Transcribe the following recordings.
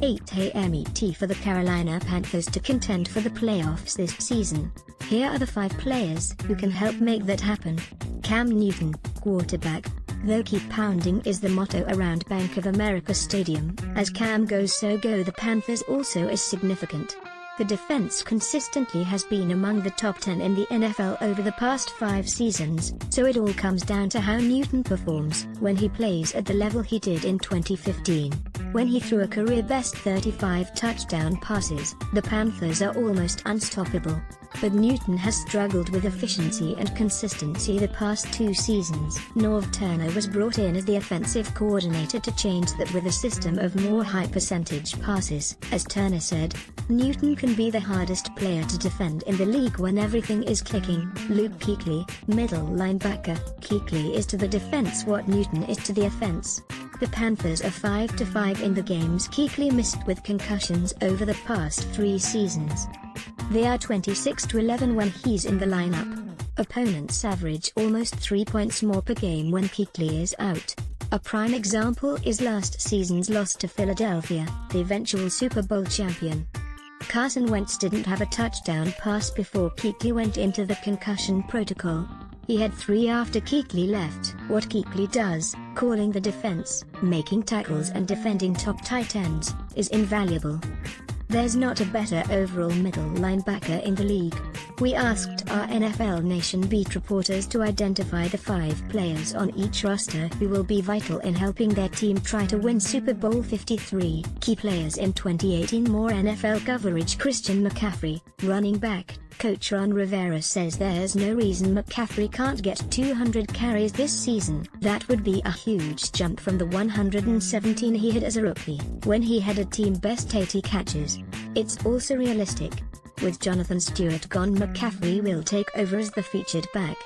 8 a.m. ET for the Carolina Panthers to contend for the playoffs this season. Here are the 5 players who can help make that happen. Cam Newton, quarterback. Though keep pounding is the motto around Bank of America Stadium, as Cam goes so go the Panthers also is significant. The defense consistently has been among the top 10 in the NFL over the past 5 seasons, so it all comes down to how Newton performs when he plays at the level he did in 2015. When he threw a career-best 35 touchdown passes, the Panthers are almost unstoppable. But Newton has struggled with efficiency and consistency the past 2 seasons. Norv Turner was brought in as the offensive coordinator to change that with a system of more high-percentage passes. As Turner said, Newton can be the hardest player to defend in the league when everything is clicking. Luke Kuechly, middle linebacker. Kuechly is to the defense what Newton is to the offense. The Panthers are 5-5 in the games Kuechly missed with concussions over the past 3 seasons. They are 26-11 when he's in the lineup. Opponents average almost 3 points more per game when Kuechly is out. A prime example is last season's loss to Philadelphia, the eventual Super Bowl champion. Carson Wentz didn't have a touchdown pass before Kuechly went into the concussion protocol. He had 3 after Kuechly left. What Kuechly does, calling the defense, making tackles and defending top tight ends, is invaluable. There's not a better overall middle linebacker in the league. We asked our NFL Nation beat reporters to identify the 5 players on each roster who will be vital in helping their team try to win Super Bowl 53. Key players in 2018 more NFL coverage. Christian McCaffrey, running back. Coach Ron Rivera says there's no reason McCaffrey can't get 200 carries this season. That would be a huge jump from the 117 he had as a rookie, when he had a team-best 80 catches. It's also realistic. With Jonathan Stewart gone, McCaffrey will take over as the featured back.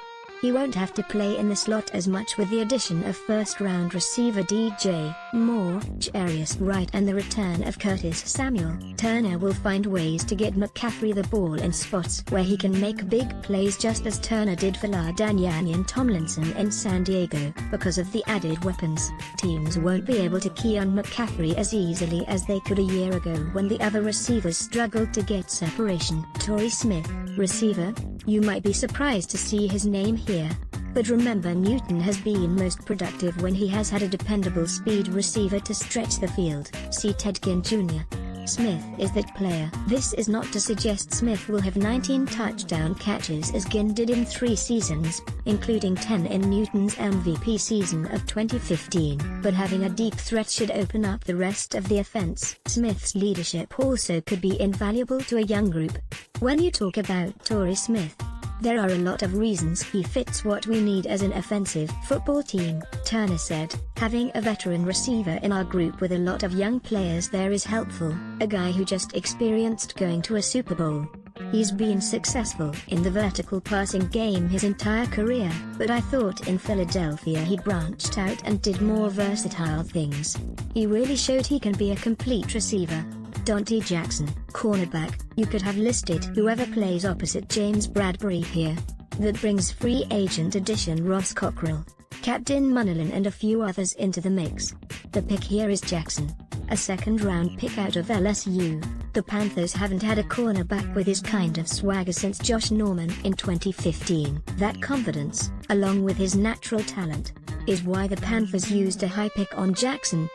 He won't have to play in the slot as much with the addition of first-round receiver DJ Moore, Jarius Wright and the return of Curtis Samuel. Turner will find ways to get McCaffrey the ball in spots where he can make big plays, just as Turner did for LaDainian Tomlinson in San Diego. Because of the added weapons, teams won't be able to key on McCaffrey as easily as they could a year ago when the other receivers struggled to get separation. Torrey Smith, receiver. You might be surprised to see his name here, but remember Newton has been most productive when he has had a dependable speed receiver to stretch the field. See Ted Ginn Jr. Smith is that player. This is not to suggest Smith will have 19 touchdown catches as Ginn did in 3 seasons, including 10 in Newton's MVP season of 2015, but having a deep threat should open up the rest of the offense. Smith's leadership also could be invaluable to a young group. When you talk about Torrey Smith, there are a lot of reasons he fits what we need as an offensive football team. Turner said, having a veteran receiver in our group with a lot of young players there is helpful. A guy who just experienced going to a Super Bowl. He's been successful in the vertical passing game his entire career, but I thought in Philadelphia he branched out and did more versatile things. He really showed he can be a complete receiver. Dante Jackson, cornerback. You could have listed whoever plays opposite James Bradbury here. That brings free agent addition Ross Cockrell, Captain Munnerlyn and a few others into the mix. The pick here is Jackson, a second-round pick out of LSU. The Panthers haven't had a cornerback with his kind of swagger since Josh Norman in 2015. That confidence, along with his natural talent, is why the Panthers used a high pick on Jackson.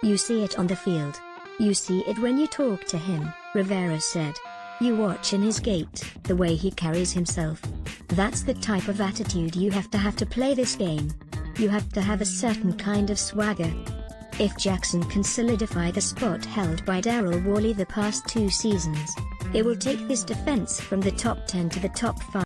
You see it on the field. You see it when you talk to him, Rivera said. You watch in his gait, the way he carries himself. That's the type of attitude you have to play this game. You have to have a certain kind of swagger. If Jackson can solidify the spot held by Daryl Worley the past 2 seasons, it will take this defense from the top 10 to the top 5.